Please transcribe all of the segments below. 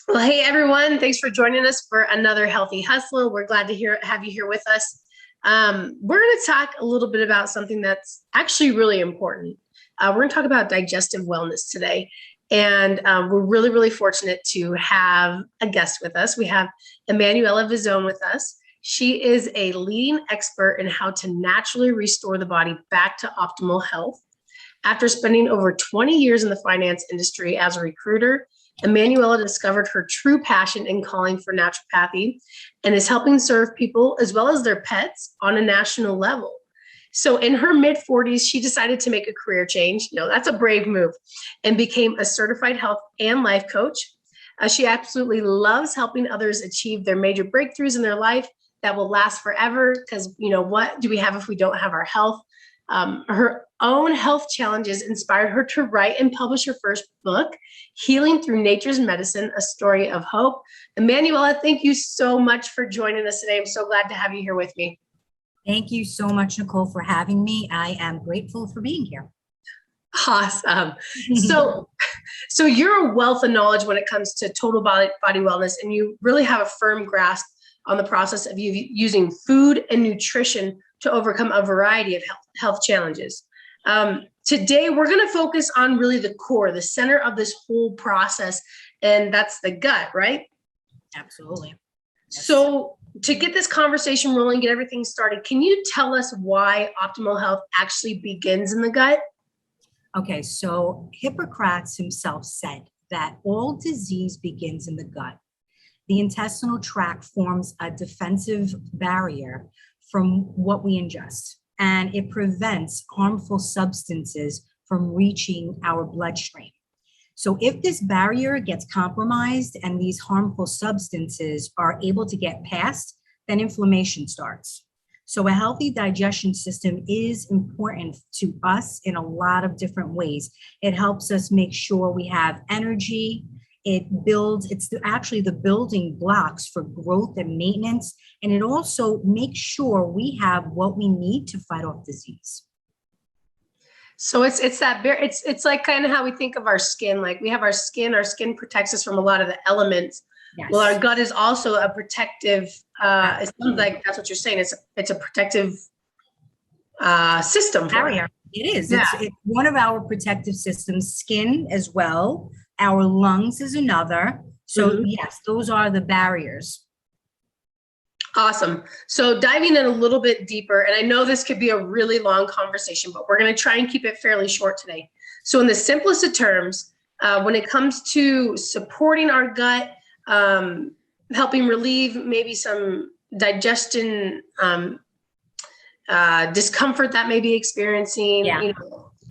Well, hey everyone, thanks for joining us for another Healthy Hustle. We're glad to have you here with us. We're going to talk a little bit about something that's actually really important. We're going to talk about digestive wellness today. And we're really, really fortunate to have a guest with us. We have Emanuela Visone with us. She is a leading expert in how to naturally restore the body back to optimal health. After spending over 20 years in the finance industry as a recruiter, Emmanuella discovered her true passion and calling for naturopathy and is helping serve people as well as their pets on a national level. So in her mid 40s, she decided to make a career change. That's a brave move, and became a certified health and life coach. She absolutely loves helping others achieve their major breakthroughs in their life that will last forever. Because what do we have if we don't have our health? Her own health challenges inspired her to write and publish her first book, Healing Through Nature's Medicine, A Story of Hope. Emanuela, thank you so much for joining us today. I'm so glad to have you here with me. Thank you so much, Nicole, for having me. I am grateful for being here. Awesome. So you're a wealth of knowledge when it comes to total body wellness, and you really have a firm grasp on the process of using food and nutrition to overcome a variety of health challenges. Today, we're going to focus on really the core, the center of this whole process, and that's the gut, right? Absolutely. So to get this conversation rolling, get everything started, can you tell us why optimal health actually begins in the gut? Okay, so Hippocrates himself said that all disease begins in the gut. The intestinal tract forms a defensive barrier from what we ingest, and it prevents harmful substances from reaching our bloodstream. So if this barrier gets compromised and these harmful substances are able to get past, then inflammation starts. So a healthy digestion system is important to us in a lot of different ways. It helps us make sure we have energy. It's actually the building blocks for growth and maintenance. And it also makes sure we have what we need to fight off disease. So it's like kind of how we think of our skin. Like we have our skin protects us from a lot of the elements. Yes. Well, our gut is also a protective, it sounds like that's what you're saying. It's a protective system. Barrier. It is. Yeah. It's one of our protective systems, skin as well. Our lungs is another. So yes, those are the barriers. Awesome. So diving in a little bit deeper, and I know this could be a really long conversation, but we're going to try and keep it fairly short today. So in the simplest of terms, when it comes to supporting our gut, helping relieve maybe some digestion discomfort that may be experiencing,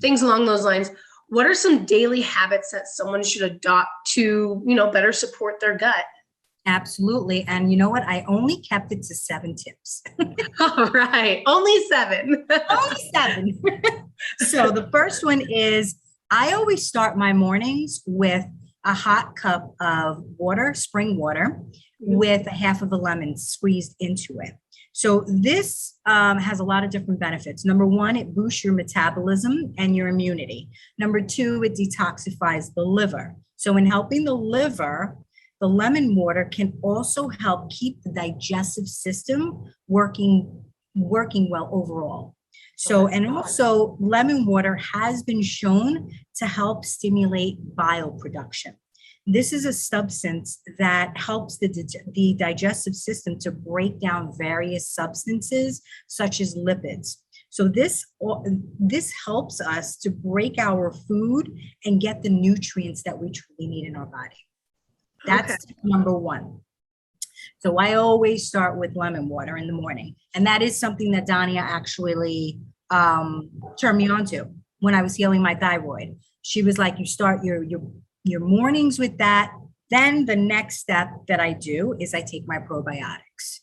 things along those lines. What are some daily habits that someone should adopt to, better support their gut? Absolutely. And you know what? I only kept it to 7 tips. All right. Only 7. Only 7. So the first one is I always start my mornings with a hot cup of water, spring water, with a half of a lemon squeezed into it. So this has a lot of different benefits. Number 1, it boosts your metabolism and your immunity. Number 2, it detoxifies the liver. So in helping the liver, the lemon water can also help keep the digestive system working well overall. So, and also lemon water has been shown to help stimulate bile production. This is a substance that helps the digestive system to break down various substances such as lipids. So this helps us to break our food and get the nutrients that we truly need in our body. That's number 1. So I always start with lemon water in the morning. And that is something that Dania actually turned me on to when I was healing my thyroid. She was like, you start your mornings with that. Then the next step that I do is I take my probiotics.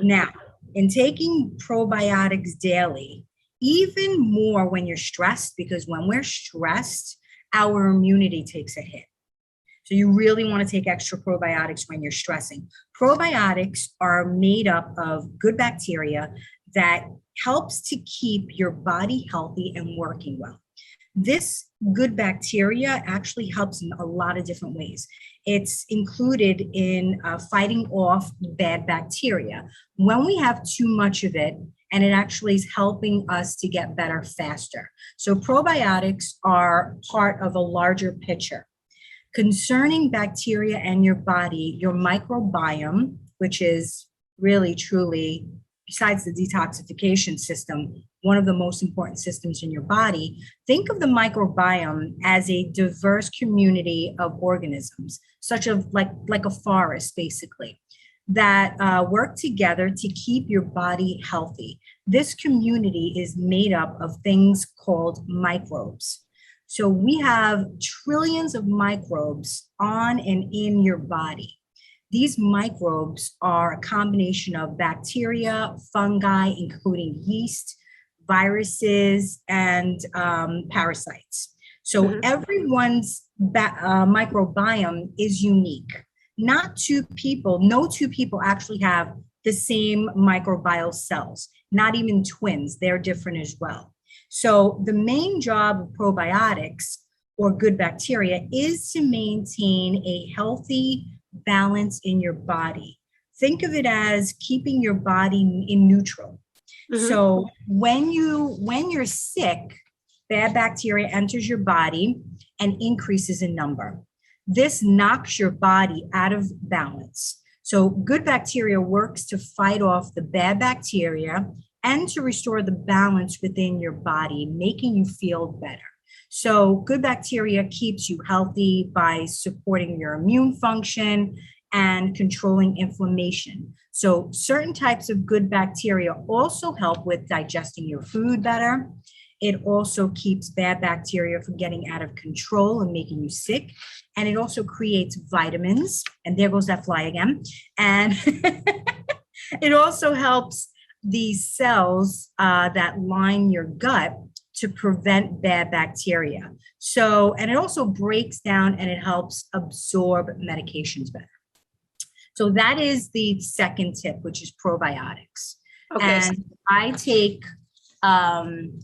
Now, in taking probiotics daily, even more when you're stressed, because when we're stressed, our immunity takes a hit. So you really want to take extra probiotics when you're stressing. Probiotics are made up of good bacteria that helps to keep your body healthy and working well. This good bacteria actually helps in a lot of different ways. It's included in fighting off bad bacteria. When we have too much of it, and it actually is helping us to get better faster. So probiotics are part of a larger picture. Concerning bacteria and your body, your microbiome, which is really truly, besides the detoxification system, one of the most important systems in your body. Think of the microbiome as a diverse community of organisms, such as like a forest, basically, that work together to keep your body healthy. This community is made up of things called microbes. So we have trillions of microbes on and in your body. These microbes are a combination of bacteria, fungi, including yeast, viruses, and parasites. So everyone's microbiome is unique. No two people actually have the same microbial cells, not even twins. They're different as well. So the main job of probiotics or good bacteria is to maintain a healthy balance in your body. Think of it as keeping your body in neutral. So when you're sick, bad bacteria enters your body and increases in number. This knocks your body out of balance. So good bacteria works to fight off the bad bacteria and to restore the balance within your body, making you feel better. So good bacteria keeps you healthy by supporting your immune function and controlling inflammation. So certain types of good bacteria also help with digesting your food better. It also keeps bad bacteria from getting out of control and making you sick. And it also creates vitamins. And there goes that fly again. And it also helps the cells that line your gut to prevent bad bacteria. So, and it also breaks down and it helps absorb medications better. So that is the second tip, which is probiotics. Okay. And I take 8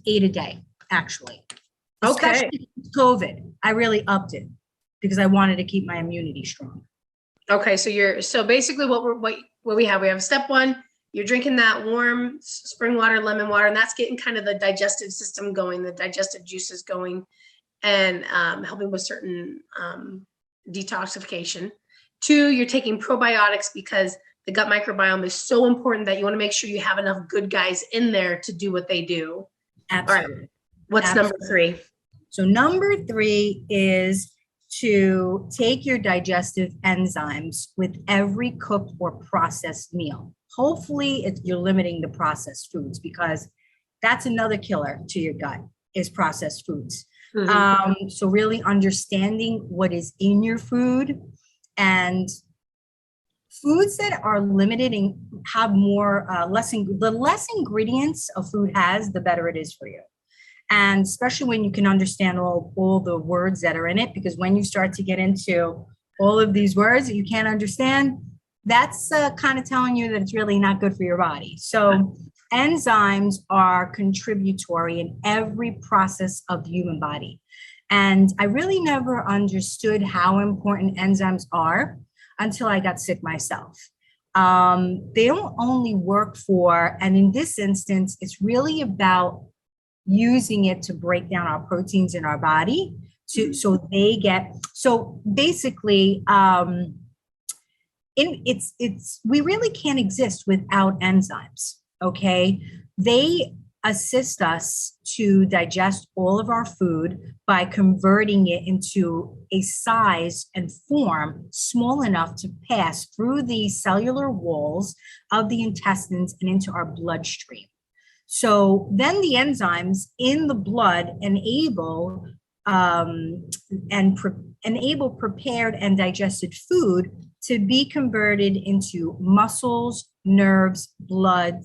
a day, actually. Okay. Especially with COVID, I really upped it because I wanted to keep my immunity strong. Okay, so basically what we have step one. You're drinking that warm spring water, lemon water, and that's getting kind of the digestive system going, the digestive juices going, and helping with certain detoxification. 2, you're taking probiotics because the gut microbiome is so important that you want to make sure you have enough good guys in there to do what they do. Absolutely. All right. What's number 3? So number 3 is to take your digestive enzymes with every cooked or processed meal. Hopefully you're limiting the processed foods because that's another killer to your gut is processed foods. So really understanding what is in your food and foods that are limited and have more, the less ingredients a food has, the better it is for you. And especially when you can understand all the words that are in it, because when you start to get into all of these words that you can't understand, that's kind of telling you that it's really not good for your body. So enzymes are contributory in every process of the human body. And I really never understood how important enzymes are until I got sick myself. They don't only work for, and in this instance, it's really about using it to break down our proteins in our body so basically we really can't exist without enzymes. Okay, they assist us to digest all of our food by converting it into a size and form small enough to pass through the cellular walls of the intestines and into our bloodstream. So then the enzymes in the blood enable prepared and digested food to be converted into muscles, nerves, blood,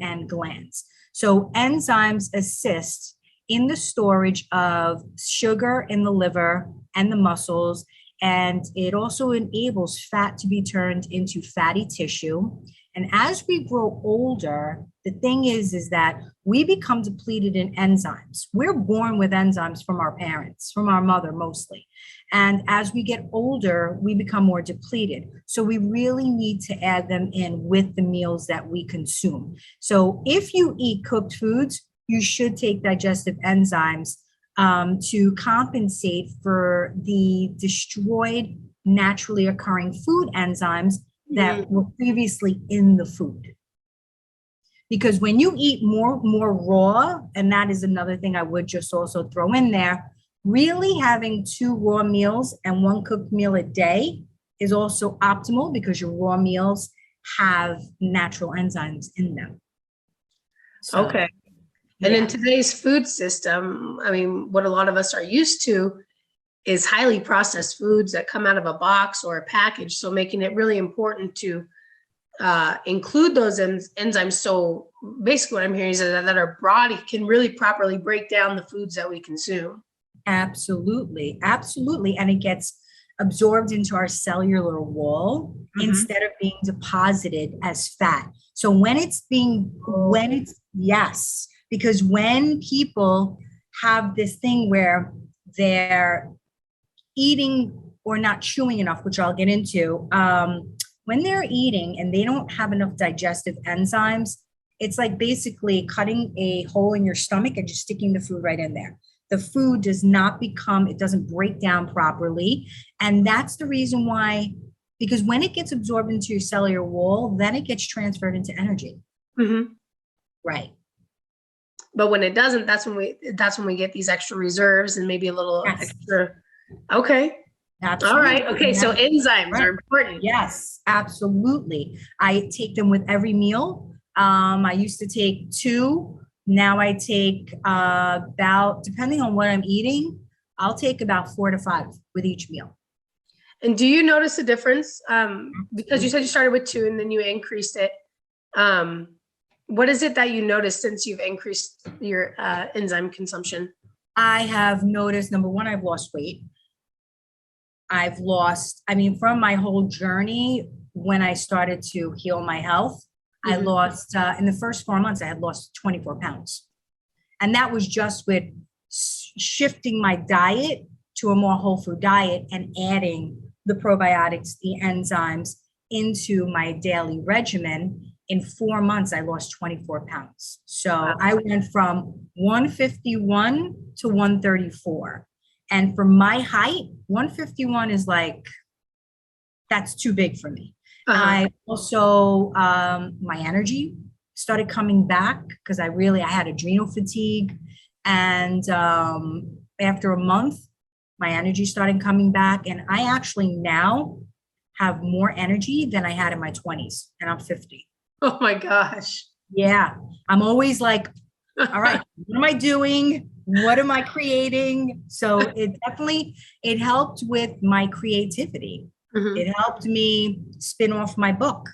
and glands. So enzymes assist in the storage of sugar in the liver and the muscles And it also enables fat to be turned into fatty tissue. And as we grow older, the thing is that we become depleted in enzymes. We're born with enzymes from our parents, from our mother mostly. And as we get older, we become more depleted. So we really need to add them in with the meals that we consume. So if you eat cooked foods, you should take digestive enzymes to compensate for the destroyed naturally occurring food enzymes that were previously in the food. Because when you eat more raw, and that is another thing I would just also throw in there, really having 2 raw meals and 1 cooked meal a day is also optimal because your raw meals have natural enzymes in them. So, Okay. And in today's food system, I mean, what a lot of us are used to is highly processed foods that come out of a box or a package. So making it really important to include those enzymes. So basically what I'm hearing is that our body can really properly break down the foods that we consume. Absolutely. Absolutely. And it gets absorbed into our cellular wall instead of being deposited as fat. So yes, because when people have this thing where they're eating or not chewing enough, which I'll get into, when they're eating and they don't have enough digestive enzymes, it's like basically cutting a hole in your stomach and just sticking the food right in there. The food does not it doesn't break down properly. And that's the reason why, because when it gets absorbed into your cellular wall, then it gets transferred into energy. Right. But when it doesn't, that's when we get these extra reserves and maybe a little extra. Okay. Absolutely. All right. Okay. So enzymes are important. Yes, absolutely. I take them with every meal. I used to take 2. Now I take about, depending on what I'm eating, I'll take about 4 to 5 with each meal. And do you notice a difference? Because you said you started with 2 and then you increased it. What is it that you noticed since you've increased your enzyme consumption? I have noticed, number one, I've lost weight. From my whole journey, when I started to heal my health, I lost, in the first 4 months, I had lost 24 pounds. And that was just with shifting my diet to a more whole food diet and adding the probiotics, the enzymes into my daily regimen. In 4 months, I lost 24 pounds. So I went from 151 to 134. And for my height, 151 is like, that's too big for me. I also, my energy started coming back because I had adrenal fatigue. And after a month, my energy started coming back. And I actually now have more energy than I had in my 20s, and I'm 50. Oh my gosh. Yeah. I'm always like, all right, what am I doing? What am I creating? So it helped with my creativity. It helped me spin off my book,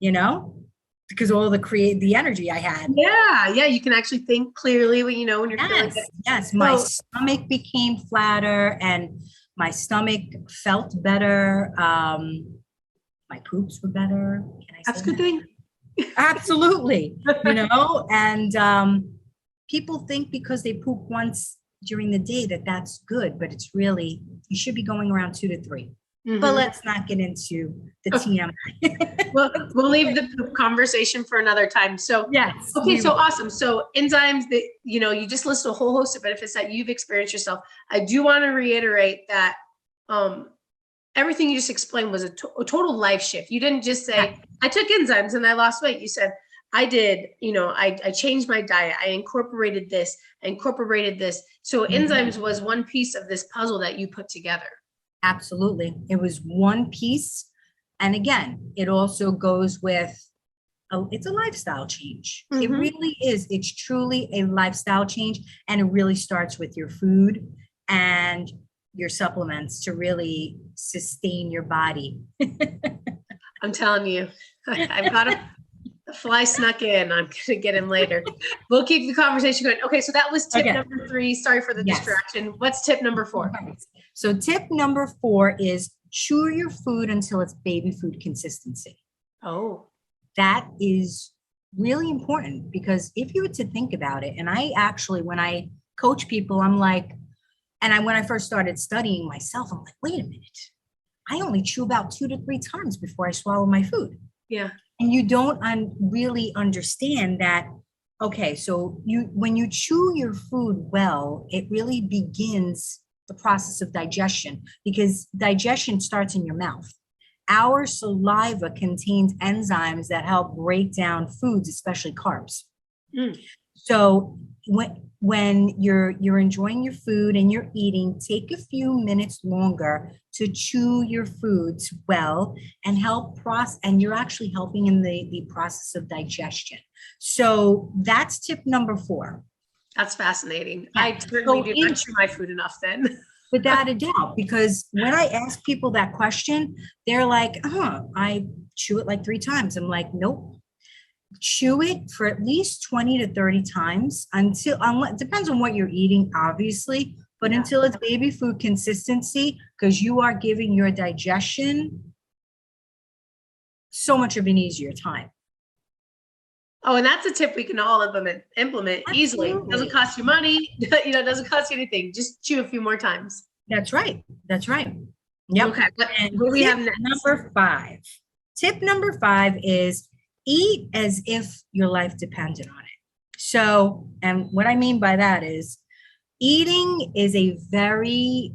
because all the energy I had. Yeah. You can actually think clearly when you're feeling good. Yes. My stomach became flatter and my stomach felt better. My poops were better. Can I say that's a good thing? Absolutely. And people think because they poop once during the day that's good, but it's really, you should be going around 2 to 3. But let's not get into the TMI. Well, we'll leave the poop conversation for another time. So yes. Okay, so awesome. So enzymes that, you just list a whole host of benefits that you've experienced yourself. I do want to reiterate that everything you just explained was a total life shift. You didn't just say, I took enzymes and I lost weight. You said, I did, I changed my diet. I incorporated this, So enzymes was one piece of this puzzle that you put together. Absolutely. It was one piece. And again, it also goes with, it's a lifestyle change. It really is. It's truly a lifestyle change. And it really starts with your food and your supplements to really sustain your body. I'm telling you, I've got a fly snuck in. I'm going to get him later. We'll keep the conversation going. Okay. So that was tip number 3. Sorry for the distraction. What's tip number 4? So tip number 4 is chew your food until it's baby food consistency. Oh, That is really important because if you were to think about it, and I actually, when I coach people, I'm like, when I first started studying myself, I'm like, wait a minute, I only chew about 2 to 3 times before I swallow my food. yeah. And you don't really understand that. Okay, so when you chew your food well, it really begins the process of digestion, because digestion starts in your mouth. Our saliva contains enzymes that help break down foods, especially carbs. Mm. So when you're enjoying your food and you're eating, take a few minutes longer to chew your foods well and help process, and you're actually helping in the process of digestion. So that's tip number 4. That's fascinating. Yeah. I certainly do not chew my food enough then. Without a doubt, because when I ask people that question, they're like, I chew it like 3 times. I'm like, nope. Chew it for at least 20 to 30 times until, depends on what you're eating, obviously, but Yeah. until it's baby food consistency, because you are giving your digestion so much of an easier time. Oh, and that's a tip we can all implement easily. It doesn't cost you money. It doesn't cost you anything. Just chew a few more times. That's right. That's right. Yep. Okay. What do we have next? Number 5. Tip number 5 is eat as if your life depended on it. So, and what I mean by that is eating is a very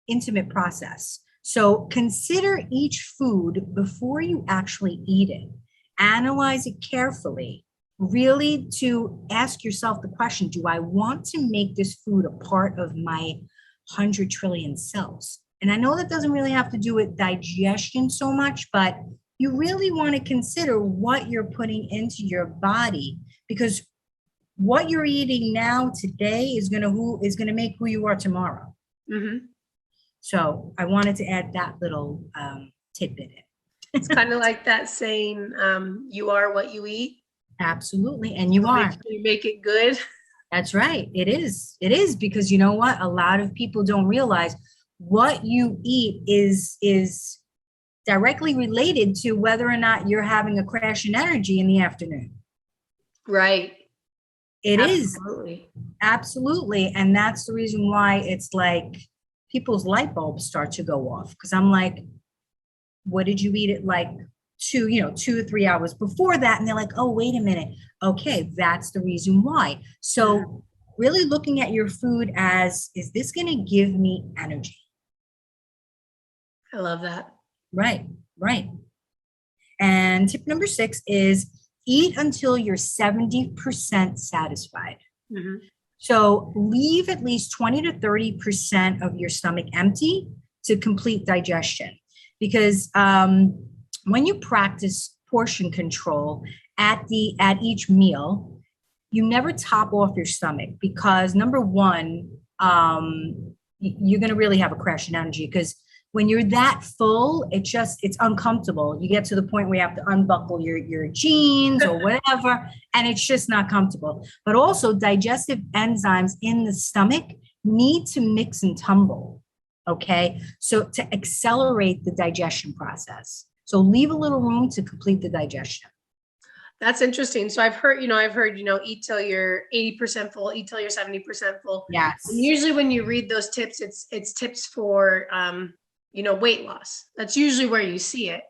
intimate process. So consider each food before you actually eat it. Analyze it carefully, really to ask yourself the question, do I want to make this food a part of my 100 trillion cells? And I know that doesn't really have to do with digestion so much, but you really want to consider what you're putting into your body, because what you're eating now today is going to make who you are tomorrow. Mm-hmm. So I wanted to add that little tidbit in. It's kind of like that saying, you are what you eat. Absolutely. And you are. You make it good. That's right. It is. It is, because you know what? A lot of people don't realize what you eat is directly related to whether or not you're having a crash in energy in the afternoon. Right. It Absolutely. is. Absolutely. And that's the reason why it's like people's light bulbs start to go off. Because I'm like, what did you eat at like 2 to 3 hours before that? And they're like, oh, wait a minute. Okay, that's the reason why. So really looking at your food as, is this going to give me energy? I love that. Right, right. And tip number 6 is eat until you're 70% satisfied. Mm-hmm. So leave at least 20 to 30% of your stomach empty to complete digestion. Because when you practice portion control at each meal, you never top off your stomach, because number one, you're going to really have a crash in energy, because when you're that full, it's uncomfortable. You get to the point where you have to unbuckle your jeans or whatever, and it's just not comfortable. But also digestive enzymes in the stomach need to mix and tumble. Okay, so to accelerate the digestion process. So leave a little room to complete the digestion. That's interesting. So I've heard, eat till you're 80% full, eat till you're 70% full. Yes. And usually when you read those tips, it's tips for, weight loss. That's usually where you see it.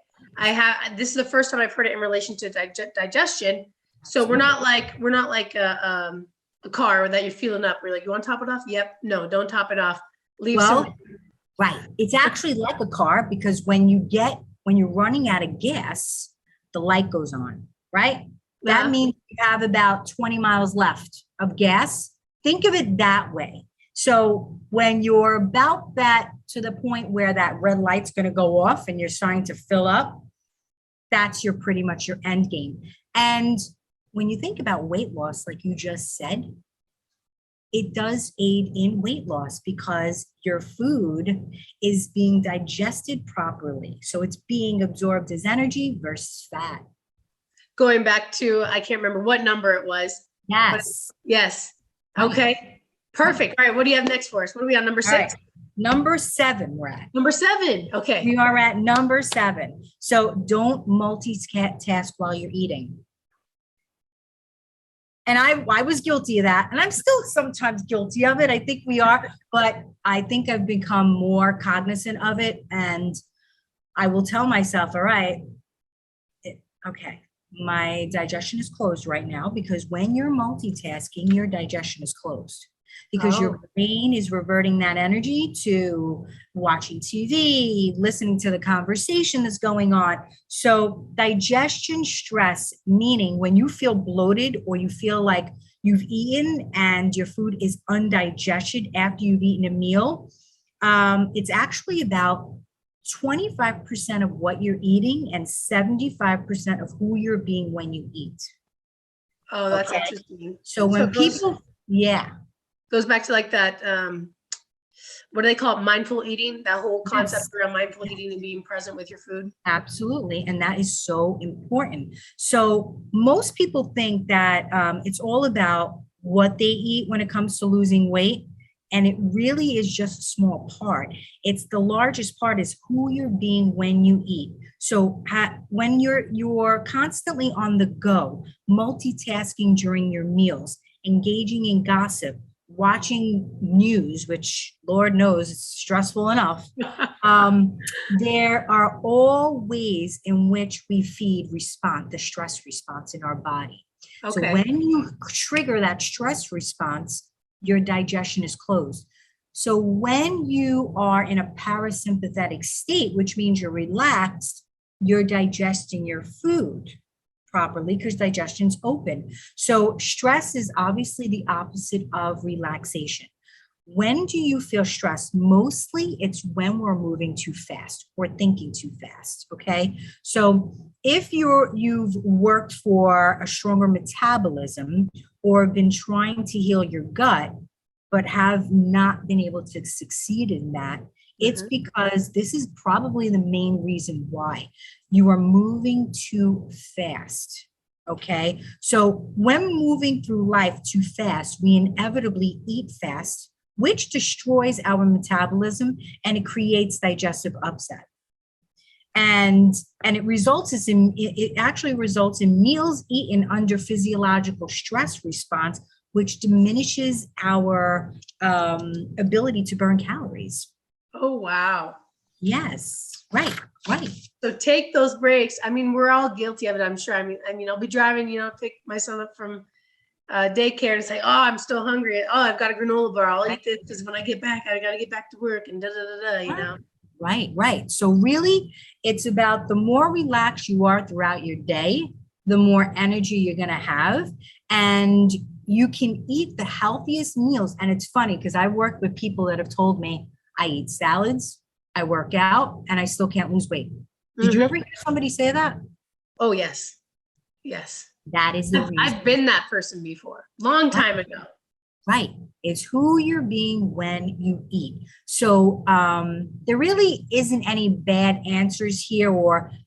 This is the first time I've heard it in relation to digestion. So we're not like a car that you're fueling up. We're like, you want to top it off? Yep. No, don't top it off. Leave some. Right. It's actually like a car, because when you're running out of gas, the light goes on, right? That means you have about 20 miles left of gas. Think of it that way. So when you're about that, to the point where that red light's going to go off and you're starting to fill up, that's pretty much your end game. And when you think about weight loss, like you just said, it does aid in weight loss, because your food is being digested properly. So it's being absorbed as energy versus fat. Going back to, I can't remember what number it was. Yes. Yes. Okay. Perfect. All right. What do you have next for us? What are we on, number 6? All right. Number 7, we're at. Number 7. Okay. We are at number 7. So don't multitask while you're eating. And I was guilty of that. And I'm still sometimes guilty of it. I think we are. But I think I've become more cognizant of it. And I will tell myself, all right, okay, my digestion is closed right now, because when you're multitasking, your digestion is closed. Because your brain is reverting that energy to watching TV, listening to the conversation that's going on. So digestion stress, meaning when you feel bloated or you feel like you've eaten and your food is undigested after you've eaten a meal, it's actually about 25% of what you're eating and 75% of who you're being when you eat. Oh, that's interesting. So when people, goes back to like that, what do they call it? Mindful eating, that whole concept around mindful eating and being present with your food. Absolutely. And that is so important. So most people think that it's all about what they eat when it comes to losing weight. And it really is just a small part. It's the largest part is who you're being when you eat. So when you're constantly on the go, multitasking during your meals, engaging in gossip, watching news, which Lord knows it's stressful enough. There are all ways in which we feed the stress response in our body. Okay. So when you trigger that stress response, your digestion is closed. So when you are in a parasympathetic state, which means you're relaxed, you're digesting your food properly because digestion's open. So stress is obviously the opposite of relaxation. When do you feel stressed? Mostly it's when we're moving too fast or thinking too fast, okay? So if you've worked for a stronger metabolism or been trying to heal your gut, but have not been able to succeed in that, it's because this is probably the main reason why you are moving too fast. Okay. So when moving through life too fast, we inevitably eat fast, which destroys our metabolism and it creates digestive upset. And it actually results in meals eaten under physiological stress response, which diminishes our ability to burn calories. Oh, wow. Yes. Right. So take those breaks. I mean, we're all guilty of it, I'm sure. I mean, I'll be driving, pick my son up from daycare and say, oh, I'm still hungry. Oh, I've got a granola bar. I'll eat this because when I get back, I got to get back to work and Right. So really, it's about the more relaxed you are throughout your day, the more energy you're going to have. And you can eat the healthiest meals. And it's funny because I work with people that have told me, I eat salads, I work out, and I still can't lose weight. Did you ever hear somebody say that? Oh, yes. That is the reason. I've been that person before, long time ago. Right. It's who you're being when you eat. So there really isn't any bad answers here,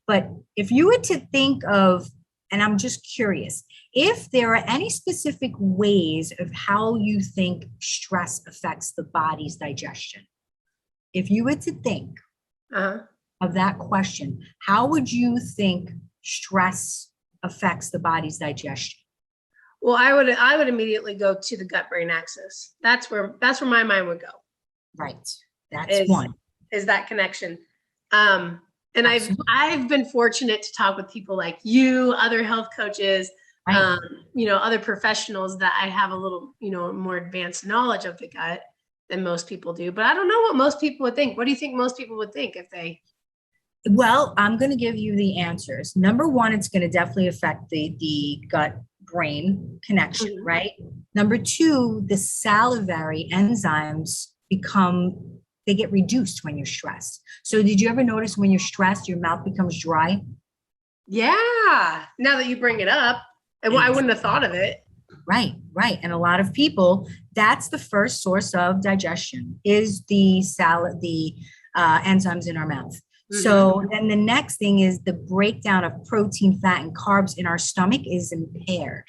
but if you were to think of, and I'm just curious, if there are any specific ways of how you think stress affects the body's digestion, if you were to think of that question, how would you think stress affects the body's digestion? Well, I would immediately go to the gut-brain axis. That's where my mind would go. Right. That's one. Is that connection. And I've been fortunate to talk with people like you, other health coaches, other professionals that I have a little, more advanced knowledge of the gut than most people do. But I don't know what most people would think. What do you think most people would think if they? Well, I'm going to give you the answers. Number one, it's going to definitely affect the gut-brain connection, right? Number two, the salivary enzymes they get reduced when you're stressed. So did you ever notice when you're stressed, your mouth becomes dry? Yeah. Now that you bring it up, I wouldn't have thought of it. Right. And a lot of people, that's the first source of digestion is the enzymes in our mouth. So then the next thing is the breakdown of protein, fat, and carbs in our stomach is impaired.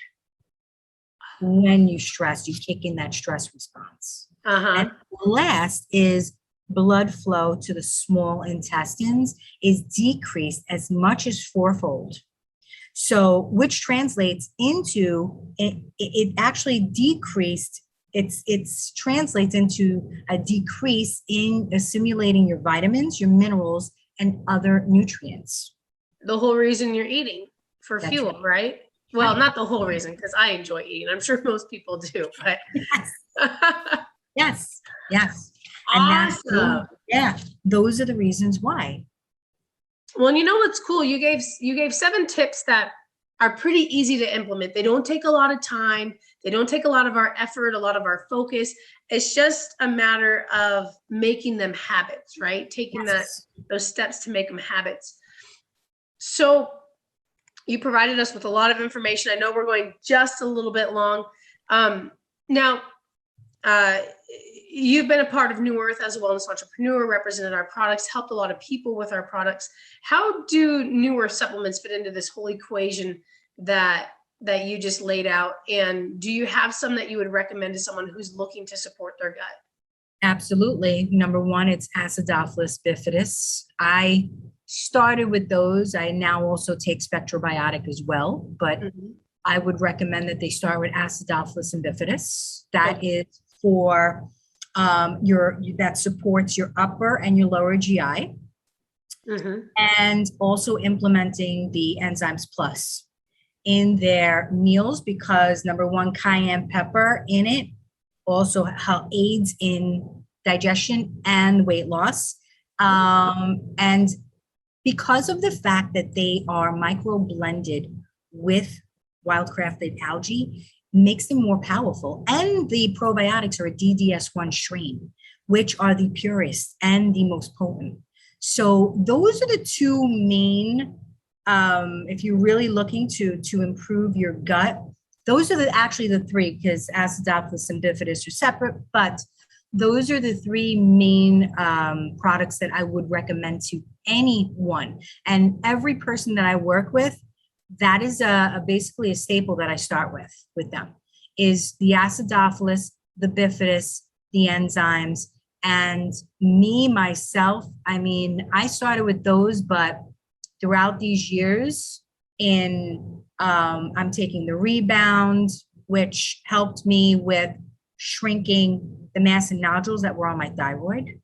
when you stress, you kick in that stress response. Uh-huh. And last is blood flow to the small intestines is decreased as much as fourfold. So, which translates into it actually decreased. It's translates into a decrease in assimilating your vitamins, your minerals, and other nutrients. The whole reason you're eating for That's fuel, right? Well, not the whole reason, because I enjoy eating. I'm sure most people do, but Yes, yes. And awesome. yeah, those are the reasons why. Well, and you know what's cool? You gave 7 tips that are pretty easy to implement. They don't take a lot of time. They don't take a lot of our effort, a lot of our focus. It's just a matter of making them habits, right? Taking those steps to make them habits. So you provided us with a lot of information. I know we're going just a little bit long. Now, you've been a part of New Earth as a wellness entrepreneur, represented our products, helped a lot of people with our products. How do New Earth supplements fit into this whole equation that you just laid out? And do you have some that you would recommend to someone who's looking to support their gut? Absolutely. Number one, it's Acidophilus bifidus. I started with those. I now also take Spectrobiotic as well, but I would recommend that they start with Acidophilus and bifidus. That is for that supports your upper and your lower GI, and also implementing the Enzymes Plus in their meals, because number one, cayenne pepper in it also aids in digestion and weight loss. And because of the fact that they are micro blended with wildcrafted algae, makes them more powerful. And the probiotics are a DDS1 strain, which are the purest and the most potent. So those are the two main, if you're really looking to improve your gut, those are actually the three, because Acidophilus and bifidus are separate, but those are the three main products that I would recommend to anyone. And every person that I work with, that is basically a staple that I start with them, is the Acidophilus, the bifidus, the enzymes, and myself. I mean, I started with those, but throughout these years, I'm taking the Rebound, which helped me with shrinking the mass and nodules that were on my thyroid.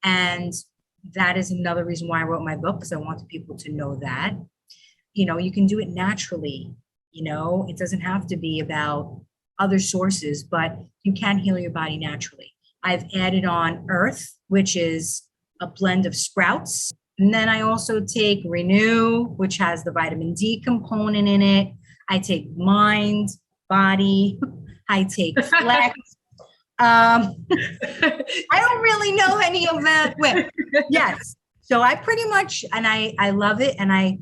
And that is another reason why I wrote my book, because I wanted people to know that, you can do it naturally. It doesn't have to be about other sources, but you can heal your body naturally. I've added on Earth, which is a blend of sprouts. And then I also take Renew, which has the vitamin D component in it. I take Mind, Body. I take Flex. I don't really know any of that. Yes. So I pretty much, and I love it. And I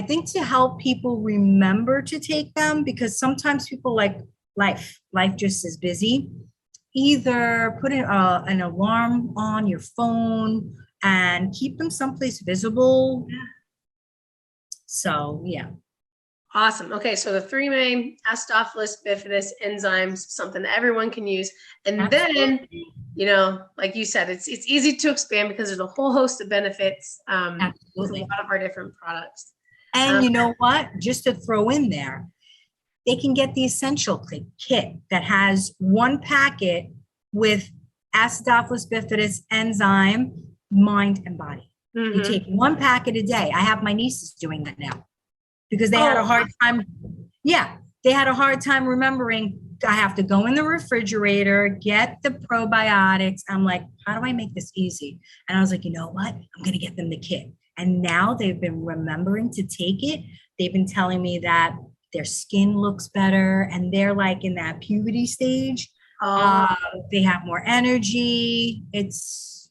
think to help people remember to take them, because sometimes people like life just is busy, either put an alarm on your phone and keep them someplace visible. So, yeah. Awesome. Okay, so the 3 main: Acidophilus, bifidus, enzymes, something that everyone can use. And Absolutely. Then, like you said, it's easy to expand because there's a whole host of benefits with a lot of our different products. And you know what? Just to throw in there, they can get the essential kit that has 1 packet with Acidophilus bifidus, enzyme, mind, and body. You take 1 packet a day. I have my nieces doing that now, because they had a hard time. Yeah, they had a hard time remembering. I have to go in the refrigerator, get the probiotics. I'm like, how do I make this easy? And I was like, you know what? I'm going to get them the kit. And now they've been remembering to take it. They've been telling me that their skin looks better, and they're like in that puberty stage. They have more energy. It's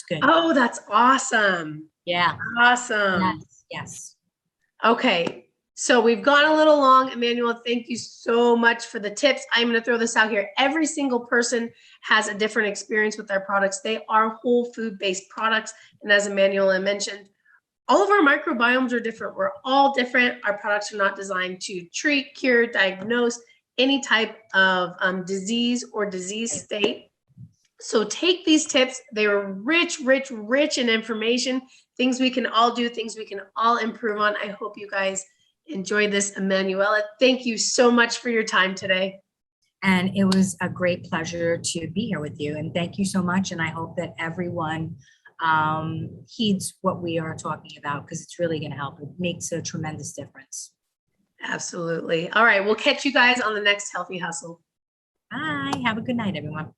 good. Oh, that's awesome. Yeah. Awesome. Yes. Okay. So we've gone a little long. Emmanuel, thank you so much for the tips. I'm going to throw this out here. Every single person has a different experience with their products. They are whole food-based products. And as Emmanuela mentioned, all of our microbiomes are different. We're all different. Our products are not designed to treat, cure, diagnose. any type of disease or disease state. So take these tips. They are rich, rich, rich in information, things we can all do, things we can all improve on. I hope you guys enjoyed this. Emmanuella, thank you so much for your time today. And it was a great pleasure to be here with you. And thank you so much. And I hope that everyone heeds what we are talking about, because it's really going to help. It makes a tremendous difference. Absolutely. All right. We'll catch you guys on the next Healthy Hustle. Bye. Have a good night, everyone.